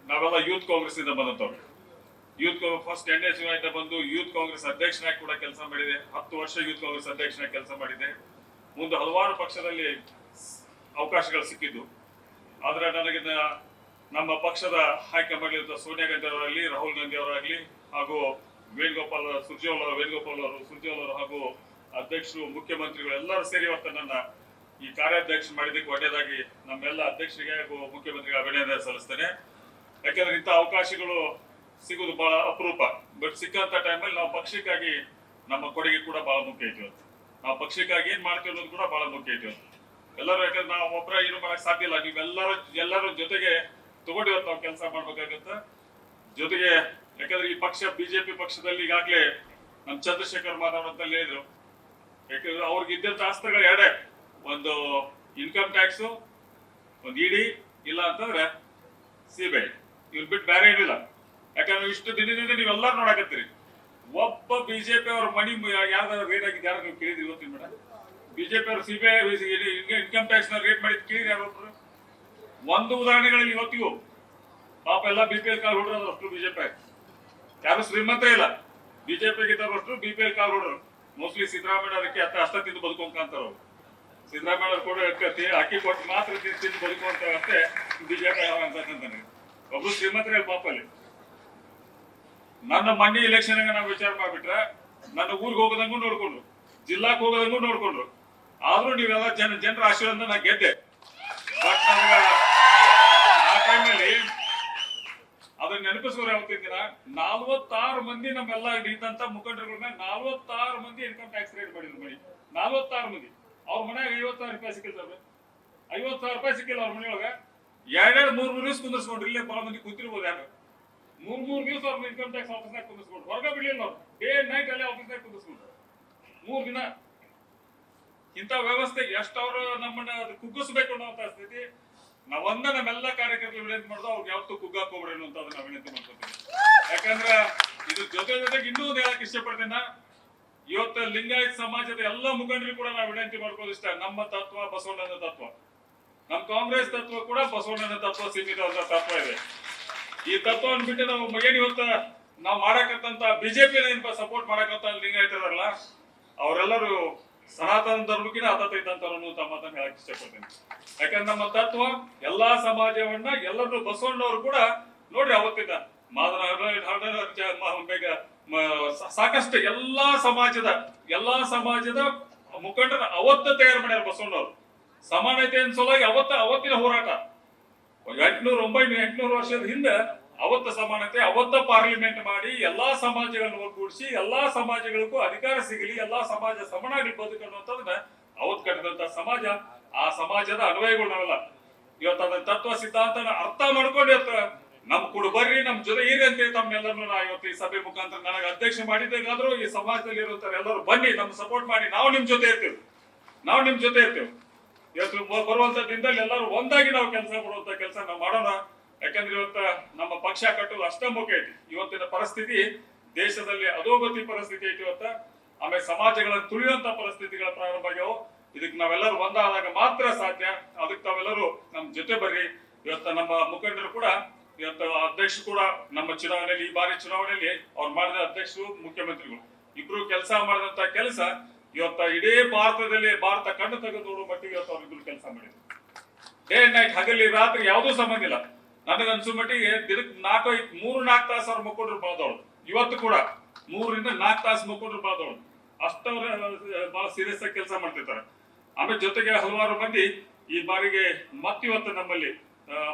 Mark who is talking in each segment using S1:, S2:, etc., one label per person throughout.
S1: ನಾವೆಲ್ಲ ಯೂತ್ ಕಾಂಗ್ರೆಸ್ ಇಂದ ಬಂದವರು. ಯೂತ್ ಫಸ್ಟ್ NS ಬಂದು ಯೂತ್ ಕಾಂಗ್ರೆಸ್ ಅಧ್ಯಕ್ಷನಾಗಿ ಕೂಡ ಕೆಲಸ ಮಾಡಿದೆ. 10 ವರ್ಷ ಯೂತ್ ಕಾಂಗ್ರೆಸ್ ಅಧ್ಯಕ್ಷನಾಗಿ ಕೆಲಸ ಮಾಡಿದೆ. ಮುಂದೆ ಹಲವಾರು ಪಕ್ಷದಲ್ಲಿ ಅವಕಾಶಗಳು ಸಿಕ್ಕಿದ್ದು. ಆದ್ರೆ ನನಗೆ ನಮ್ಮ ಪಕ್ಷದ ಹೈಕಮಾಂಡ್ ಸೋನಿಯಾ ಗಾಂಧಿ ಅವರಾಗಲಿ, ರಾಹುಲ್ ಗಾಂಧಿ ಅವರಾಗಲಿ, ಹಾಗೂ ಸುರ್ಜೇವಾಲ ಅವರು ಹಾಗೂ ಅಧ್ಯಕ್ಷರು, ಮುಖ್ಯಮಂತ್ರಿಗಳು ಎಲ್ಲರೂ ಸೇರಿ ಇವತ್ತು ನನ್ನ ಈ ಕಾರ್ಯಾಧ್ಯಕ್ಷ ಮಾಡಿದ್ದಕ್ಕೆ ಒಳ್ಳೆಯದಾಗಿ ನಮ್ಮೆಲ್ಲ ಅಧ್ಯಕ್ಷರಿಗೆ ಹಾಗೂ ಮುಖ್ಯಮಂತ್ರಿಗೆ ಅಭಿನಂದನೆ ಸಲ್ಲಿಸ್ತೇನೆ. ಯಾಕೆಂದ್ರೆ ಇಂಥ ಅವಕಾಶಗಳು ಸಿಗುವುದು ಬಹಳ ಅಪರೂಪ. ಬಟ್ ಸಿಕ್ಕಂತ ಟೈಮಲ್ಲಿ ನಾವು ಪಕ್ಷಕ್ಕಾಗಿ ನಮ್ಮ ಕೊಡುಗೆ ಕೂಡ ಬಹಳ ಮುಖ್ಯ ಐತಿ. ನಾವು ಪಕ್ಷಕ್ಕಾಗಿ ಏನ್ ಮಾಡ್ತೀವಿ ಅನ್ನೋದು ಕೂಡ ಬಹಳ ಮುಖ್ಯ ಐತಿ. ಎಲ್ಲರೂ ಯಾಕಂದ್ರೆ ನಾವು ಒಬ್ಬರ ಏನು ಮಾಡಕ್ ಸಾಧ್ಯ ಇಲ್ಲ. ನೀವೆಲ್ಲರೂ ಜೊತೆಗೆ ತಗೊಂಡು ಇವತ್ತು ನಾವು ಕೆಲಸ ಮಾಡ್ಬೇಕಾಗತ್ತ. ಜೊತೆಗೆ ಯಾಕಂದ್ರೆ ಈ ಪಕ್ಷ ಬಿಜೆಪಿ ಪಕ್ಷದಲ್ಲಿ ಈಗಾಗಲೇ ನಮ್ಮ ಚಂದ್ರಶೇಖರ್ ಮಾಧವ್ ಅಂತ ಹೇಳಿದ್ರು. ಯಾಕಂದ್ರೆ ಅವ್ರಿಗೆ ಇದ್ದಂತ ಆಸ್ತಿಗಳು ಎರಡೇ, ಒಂದು ಇನ್ಕಮ್ ಟ್ಯಾಕ್ಸ್, ಒಂದು ಇಡಿ, ಇಲ್ಲ ಅಂತಂದ್ರೆ ಸಿಬಿಐ. ಇವ್ರು ಬಿಟ್ಟು ಬೇರೆ ಏನಿಲ್ಲ. ಯಾಕಂದ್ರೆ ಇಷ್ಟು ದಿನದಿಂದ ನೀವೆಲ್ಲರೂ ನೋಡಕತ್ತೀರಿ. ಒಬ್ಬ ಬಿಜೆಪಿ ಅವ್ರ ಮನಿ ಯಾವ್ದಾದ್ರು ರೇಟ್ ಆಗಿದ್ದು ಯಾರು ನೀವು ಕೇಳಿದ್ರಿ ಇವತ್ತಿನ ಮೇಡಮ್? ಬಿಜೆಪಿ ಅವರು ಸಿಬಿಐ ಇನ್ಕಮ್ ಟ್ಯಾಕ್ಸ್ ನ ರೇಟ್ ಮಾಡಿದ್ ಕೇಳಿರಿ ಯಾರೊಬ್ರು? ಒಂದು ಉದಾಹರಣೆಗಳಲ್ಲಿ ಇವತ್ತಿಗೂ ಪಾಪ ಎಲ್ಲ BPL ಕಾರ್ಡ್ ಹೊಡ್ರು ಅಷ್ಟು ಬಿಜೆಪಿ ಯಾರು ಶ್ರೀಮಂತ ಇಲ್ಲ. ಬಿಜೆಪಿಗೆ ಅಷ್ಟು BPL ಕಾರ್ಡ್ ಹೊಡ್ರು. ಮೋಸ್ಟ್ಲಿ ಸಿದ್ದರಾಮಯ್ಯ ಅದಕ್ಕೆ ಅಷ್ಟ ತಿಂದು ಬದುಕೊಂತಾರ. ಸಿದ್ದರಾಮಯ್ಯ ಅವ್ರು ಕೂಡ ಅಕ್ಕಿ ಕೊಟ್ಟು ಮಾತ್ರ ತಿಂದು ಬದುಕುವಂತ ಅಷ್ಟೇ ಬಿಜೆಪಿ ಅಂತಂತಾನೆ. ಒಬ್ರು ಶ್ರೀಮಂತರೇ ಪಾಪ ಅಲ್ಲಿ. ನನ್ನ ಮಂಡಿ ಎಲೆಕ್ಷನ್ ನಾವು ವಿಚಾರ ಮಾಡ್ಬಿಟ್ರೆ ನನ್ನ ಊರಿಗೆ ಹೋಗೋದಂಗೂ ನೋಡ್ಕೊಂಡ್ರು, ಜಿಲ್ಲಾಕ್ ಹೋಗೋದಂಗೂ ನೋಡ್ಕೊಂಡ್ರು. ಆದ್ರೂ ನೀವೆಲ್ಲ ಜನರ ಆಶೀರ್ವಾದ ನಾ ಗೆದ್ದೆ. ಬಟ್ ನನಗ ಆ ಟೈಮಲ್ಲಿ ಅದನ್ನ ನೆನಪಿಸೋರು ಯಾವತ್ತಿನ ದಿನ 46 ಮಂದಿ ನಮ್ಮೆಲ್ಲ ಇದ್ದಂತ ಮುಖಂಡರುಗಳ ಮೇಲೆ 46 ಮಂದಿ ಇನ್ಕಮ್ ಟ್ಯಾಕ್ಸ್ ರೇಟ್ ಮಾಡಿದ್ರು ಮನಿ. 46 ಮಂದಿ. ಅವ್ರ ಮನ್ಯಾಗ 50,000 ರೂಪಾಯಿ ಸಿಕ್ಕಿಲ್ತಾರೆ. 50,000 ರೂಪಾಯಿ ಸಿಕ್ಕಿಲ್ಲ ಅವ್ರ ಮನೆಯೊಳಗ. 2-3 ದಿವಸ ಕುಂದಿರ್ಸ್ಕೊಂಡ್ರು. ಇಲ್ಲೇ ಬಹಳ ಮಂದಿ ಕೂತಿರ್ಬೋದು. ಯಾರು 3 ದಿವಸ ಅವ್ರ ಇನ್ಕಮ್ ಟ್ಯಾಕ್ಸ್ ಆಫೀಸ್ನಾಗ ಕುಂದಿಸ್ಕೊಂಡ್ರು. ಹೊರಗ ಬಿಡ್ಲಿಲ್ಲ ಅವ್ರು. ಡೇ ನೈಟ್ ಅಲ್ಲೇ ಆಫೀಸ್ನಾಗ ಕುಂದಿಸ್ಕೊಂಡ್ರು 3 ದಿನ. ಇಂಥ ವ್ಯವಸ್ಥೆ ಎಷ್ಟವ್ರು ನಮ್ಮನ್ನ ಕುಗ್ಗಿಸ್ಬೇಕು ಅನ್ನೋ ಸ್ಥಿತಿ ನಮ್ಮೆಲ್ಲ ಕಾರ್ಯಕರ್ತರು ವಿನಂತಿ ಮಾಡೋದು. ಅವ್ರಿಗೆ ಯಾವತ್ತೂ ಕುಗ್ಗಾಕ್ ಹೋಗ್ಬೇಡಿ ಅಂತ ಅದನ್ನ ವಿನಂತಿ ಮಾಡ್ಕೊತೀನಿ. ಯಾಕಂದ್ರೆ ಇದ್ರ ಜೊತೆಗೆ ಇನ್ನೂ ಒಂದು ಹೇಳಕ್ ಇಷ್ಟಪಡ್ತೇನೆ. ಇವತ್ತು ಲಿಂಗಾಯತ್ ಸಮಾಜದ ಎಲ್ಲ ಮುಖಂಡರು ಕೂಡ ನಾವು ವಿನಂತಿ ಮಾಡ್ಕೋದು ಇಷ್ಟ. ನಮ್ಮ ತತ್ವ ಬಸವಣ್ಣನ ತತ್ವ, ನಮ್ಮ ಕಾಂಗ್ರೆಸ್ ತತ್ವ ಕೂಡ ಬಸವಣ್ಣನ ತತ್ವ, ಸೀಮಿತವಾದ ತತ್ವ ಇದೆ. ಈ ತತ್ವವನ್ನು ಬಿಟ್ಟು ನಾವು ಏನ್ ಇವತ್ತ ನಾವು ಮಾಡಕಂತ ಬಿಜೆಪಿ ಸಪೋರ್ಟ್ ಮಾಡಕಂತ ಲಿಂಗಾಯತರಲ್ಲ, ಅವರೆಲ್ಲರೂ ಸನಾತನ ಧರ್ಮಕ್ಕಿಂತ ಹತತೈತಂತಾರ ಅನ್ನುವಂತ ಮಾತನ್ನ ಹೇಳಕ್ ಇಷ್ಟಪಡ್ತೇನೆ. ಯಾಕಂದ್ರೆ ನಮ್ಮ ತತ್ವ ಎಲ್ಲಾ ಸಮಾಜವನ್ನ ಎಲ್ಲರೂ ಬಸವಣ್ಣವರು ಕೂಡ ನೋಡ್ರಿ ಅವತ್ತಿನ ಸಾಕಷ್ಟು ಎಲ್ಲಾ ಸಮಾಜದ ಮುಖಂಡರ ಅವತ್ತ ತಯಾರು ಮಾಡ್ಯಾರ ಬಸವಣ್ಣವರು. ಸಮಾನತೆ ಸಲುವಾಗಿ ಅವತ್ತಿನ ಹೋರಾಟ 800 ವರ್ಷದ ಹಿಂದೆ ಅವತ್ತ ಸಮಾನತೆ, ಅವತ್ತ ಪಾರ್ಲಿಮೆಂಟ್ ಮಾಡಿ ಎಲ್ಲಾ ಸಮಾಜಗಳನ್ನು ಒಗ್ಗೂಡಿಸಿ ಎಲ್ಲಾ ಸಮಾಜಗಳಿಗೂ ಅಧಿಕಾರ ಸಿಗಲಿ, ಎಲ್ಲಾ ಸಮಾಜ ಸಮನಾಗಿ ಬದುಕನ್ನುವಂಥದ್ದನ್ನ ಅವತ್ತು ಕಟ್ಟಿದಂತ ಸಮಾಜ. ಆ ಸಮಾಜದ ಅನ್ವಯಗಳು ನಾವೆಲ್ಲ ಇವತ್ತು ಅದನ್ನ ತತ್ವ ಸಿದ್ಧಾಂತನ ಅರ್ಥ ಮಾಡ್ಕೊಂಡು ಇವತ್ತು ನಮ್ ಕೂಡ ಬರ್ರಿ, ನಮ್ ಜೊತೆ ಇರಿ ಅಂತ ತಮ್ಮೆಲ್ಲರೂ ನಾ ಇವತ್ತು ಈ ಸಭೆ ಮುಖಾಂತರ ನನಗೆ ಅಧ್ಯಕ್ಷ ಮಾಡಿದ್ದಾಗಾದ್ರೂ ಈ ಸಮಾಜದಲ್ಲಿ ಇರುವಂತ ಎಲ್ಲರೂ ಬನ್ನಿ, ನಮ್ ಸಪೋರ್ಟ್ ಮಾಡಿ, ನಾವು ನಿಮ್ ಜೊತೆ ಇರ್ತೇವೆ. ಇವತ್ತು ಬರುವಂತ ದಿನದಲ್ಲಿ ಎಲ್ಲರೂ ಒಂದಾಗಿ ನಾವು ಕೆಲಸ ಮಾಡುವಂತ ಕೆಲಸ ನಾವು ಮಾಡೋಣ. ಯಾಕಂದ್ರೆ ಇವತ್ತ ನಮ್ಮ ಪಕ್ಷ ಕಟ್ಟೋದು ಅಷ್ಟ ಮುಖ್ಯ ಐತಿ. ಇವತ್ತಿನ ಪರಿಸ್ಥಿತಿ ದೇಶದಲ್ಲಿ ಅಧೋಗತಿ ಪರಿಸ್ಥಿತಿ ಐತಿ ಇವತ್ತ. ಆಮೇಲೆ ಸಮಾಜಗಳನ್ನು ತುಳಿಯುವಂತ ಪರಿಸ್ಥಿತಿಗಳ ಪ್ರಾರಂಭ ಆಗ್ಯಾವ. ಇದಕ್ಕೆ ನಾವೆಲ್ಲರೂ ಒಂದಾದಾಗ ಮಾತ್ರ ಸಾಧ್ಯ. ಅದಕ್ಕೆ ತಾವೆಲ್ಲರೂ ನಮ್ ಜೊತೆ ಬರ್ರಿ. ಇವತ್ತ ನಮ್ಮ ಮುಖಂಡರು ಕೂಡ ಇವತ್ತು ಅಧ್ಯಕ್ಷರು ಕೂಡ ನಮ್ಮ ಚುನಾವಣೆಯಲ್ಲಿ, ಈ ಬಾರಿ ಚುನಾವಣೆಯಲ್ಲಿ ಅವ್ರು ಮಾಡಿದ ಅಧ್ಯಕ್ಷರು, ಮುಖ್ಯಮಂತ್ರಿಗಳು ಇಬ್ರು ಕೆಲಸ ಮಾಡಿದಂತ ಕೆಲಸ ಇವತ್ತ ಇಡೀ ಭಾರತ ಕಣ್ಣು ತೆಗೆದು ನೋಡುವ ಮಟ್ಟಿಗೆ ಇವತ್ತು ಅವ್ರಿಬ್ರು ಕೆಲಸ ಮಾಡಿದ್ರು. ಡೇ ಅಂಡ್ ನೈಟ್, ಹಗಲಿ ರಾತ್ರಿ ಯಾವುದೂ ಸಂಬಂಧ ಇಲ್ಲ. ನನಗೆ ಅನ್ಸೋ ಮಟ್ಟಿಗೆ ದಿನಕ್ಕೆ 3-4 ತಾಸು ಅವ್ರು ಮುಖಂಡರು ಬಾದವಳು. ಇವತ್ತು ಕೂಡ 3-4 ತಾಸು ಮುಖಂಡರು ಬಾದವಳು. ಅಷ್ಟವ್ರ ಬಹಳ ಸೀರಿಯಸ್ ಆಗಿ ಕೆಲಸ ಮಾಡ್ತಿರ್ತಾರೆ. ಆಮೇಲೆ ಜೊತೆಗೆ ಹಲವಾರು ಮಂದಿ ಈ ಬಾರಿಗೆ ಮತ್ತಿವತ್ತು ನಮ್ಮಲ್ಲಿ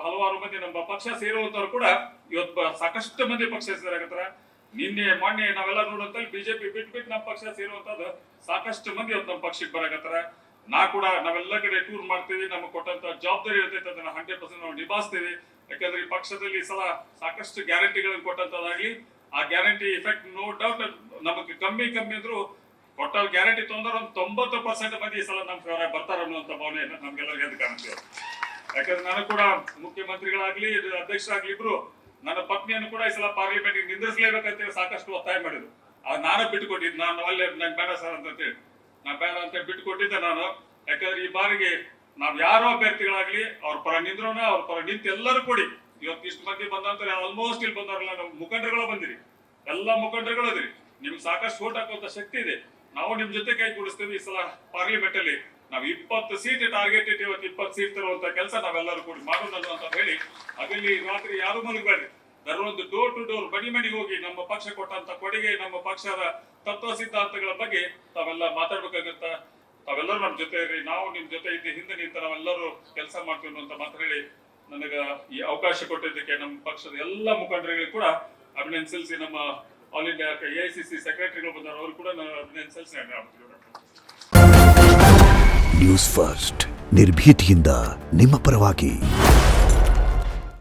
S1: ಹಲವಾರು ಮಂದಿ ನಮ್ಮ ಪಕ್ಷ ಸೇರುವಂತವ್ರು ಕೂಡ ಇವತ್ತು ಸಾಕಷ್ಟು ಮಂದಿ ಪಕ್ಷ ಸೇರಾಕತ್ತಾರ. ಮೊನ್ನೆ ನಾವೆಲ್ಲ ನೋಡುವಂತ ಬಿಜೆಪಿ ಬಿಟ್ಟು ನಮ್ಮ ಪಕ್ಷ ಸೇರುವಂತದ್ದು ಸಾಕಷ್ಟು ಮಂದಿ ಇವತ್ತು ನಮ್ಮ ಪಕ್ಷಕ್ಕೆ ಬರಾಕತ್ತಾರ. ನಾವೆಲ್ಲ ಕಡೆ ಟೂರ್ ಮಾಡ್ತೀವಿ. ನಮಗೆ ಕೊಟ್ಟಂತ ಜವಾಬ್ದಾರಿ ಇರ್ತೈತೆ, ಅದನ್ನ 100% ನಾವು ನಿಭಾಯಿಸ್ತೀವಿ. ಯಾಕಂದ್ರೆ ಈ ಪಕ್ಷದಲ್ಲಿ ಈ ಸಲ ಸಾಕಷ್ಟು ಗ್ಯಾರಂಟಿಗಳನ್ನು ಕೊಟ್ಟಂತದಾಗ್ಲಿ, ಆ ಗ್ಯಾರಂಟಿ ಇಫೆಕ್ಟ್ ನೋ ಡೌಟ್ ನಮಗೆ ಕಮ್ಮಿ ಅಂದ್ರು ಟೋಟಲ್ ಗ್ಯಾರಂಟಿ ತೊಂದರೆ ಒಂದು 90% ಮಂದಿ ಈ ಸಲ ನಮ್ಮ ಫೇವರ್ ಬರ್ತಾರ ಅನ್ನುವಂತ ಭಾವನೆ ನಮ್ಗೆಲ್ಲರಿಗೂ ಎದ್ದು ಕಾಣ್ತೀವಿ. ಯಾಕಂದ್ರೆ ನಾನು ಕೂಡ ಮುಖ್ಯಮಂತ್ರಿಗಳಾಗ್ಲಿ ಅಧ್ಯಕ್ಷರಾಗ್ಲಿ ಇಬ್ರು ನನ್ನ ಪತ್ನಿಯನ್ನು ಕೂಡ ಈ ಸಲ ಪಾರ್ಲಿಮೆಂಟ್ ನಿಂದಿರಿಸಲೇಬೇಕಂತೇಳಿ ಸಾಕಷ್ಟು ಒತ್ತಾಯ ಮಾಡಿದ್ರು. ನಾನು ಬಿಟ್ಟುಕೊಟ್ಟಿದ್ದು, ನಾನು ಅಲ್ಲೇ ನಂಗೆ ಬೇಡ ಸರ್ ಅಂತೇಳಿ ನಾನು ಬೇಡ ಅಂತ ಬಿಟ್ಟುಕೊಟ್ಟಿದ್ದೆ ನಾನು. ಯಾಕಂದ್ರೆ ಈ ಬಾರಿಗೆ ನಾವ್ ಯಾರೋ ಅಭ್ಯರ್ಥಿಗಳಾಗ್ಲಿ ಅವ್ರ ಪರ ನಿಂದ್ರೋಣ, ಅವ್ರ ಪರ ನಿಂತು ಎಲ್ಲರೂ ಕೂಡಿ ಇವತ್ತು ಇಷ್ಟು ಮಂದಿ ಬಂದಂತಾರೆ ಆಲ್ಮೋಸ್ಟ್ ಇಲ್ಲಿ ಬಂದವರಲ್ಲ ನಾವು ಮುಖಂಡರುಗಳು ಬಂದಿರಿ, ಎಲ್ಲಾ ಮುಖಂಡರುಗಳು ಅದಿರಿ. ನಿಮ್ಗೆ ಸಾಕಷ್ಟು ಓಟ್ ಹಾಕುವಂತ ಶಕ್ತಿ ಇದೆ. ನಾವು ನಿಮ್ ಜೊತೆ ಕೈ ಕೂಡಿಸ್ತೀವಿ. ಈ ಸಲ ಪಾರ್ಲಿಮೆಂಟ್ ಅಲ್ಲಿ ನಾವು 20 ಸೀಟ್ ಟಾರ್ಗೆಟ್ ಇಟ್ಟು ಇವತ್ತು 20 ಸೀಟ್ ತರುವಂತ ಕೆಲಸ ನಾವೆಲ್ಲರೂ ಕೂಡಿ ಮಾಡೋಣ ಅಂತ ಹೇಳಿ, ಅದಲ್ಲಿ ರಾತ್ರಿ ಯಾರು ಮಲಗಬೇಡ್ರಿ. ಬರುವಂತ ಡೋರ್ ಟು ಡೋರ್ ಮನೆ ಮನೆಗೆ ಹೋಗಿ ನಮ್ಮ ಪಕ್ಷ ಕೊಟ್ಟಂತ ಕೊಡುಗೆ, ನಮ್ಮ ಪಕ್ಷದ ತತ್ವ ಸಿದ್ಧಾಂತಗಳ ಬಗ್ಗೆ ತಾವೆಲ್ಲ ಮಾತಾಡ್ಬೇಕಾಗತ್ತ. ತಾವೆಲ್ಲರೂ ನಮ್ಮ ಜೊತೆ ಇರ್ರಿ, ನಾವು ನಿಮ್ ಜೊತೆ ಇದ್ದು ಹಿಂದೆ ನಿಂತ ನಾವೆಲ್ಲರೂ ಕೆಲಸ ಮಾಡ್ತೀವಿ ಅಂತ ಮಾತು ಹೇಳಿ ನನಗ ಈ ಅವಕಾಶ ಕೊಟ್ಟಿದ್ದಕ್ಕೆ ನಮ್ಮ ಪಕ್ಷದ ಎಲ್ಲ ಮುಖಂಡರಿಗೆ ಕೂಡ ಅಭಿನಂದನೆ ಸಲ್ಲಿಸಿ, ನಮ್ಮ ಆಲ್ ಇಂಡಿಯಾ AICC ಸೆಕ್ರೆಟರಿಗಳು ಬಂದವರು ಅವರು ಕೂಡ ನಾನು ಅಭಿನಂದನೆ ಸಲ್ಲಿಸಿ
S2: ನ್ಯೂಸ್ ಫಸ್ಟ್ ನಿರ್ಭೀತಿಯಿಂದ ನಿಮ್ಮ ಪರವಾಗಿ.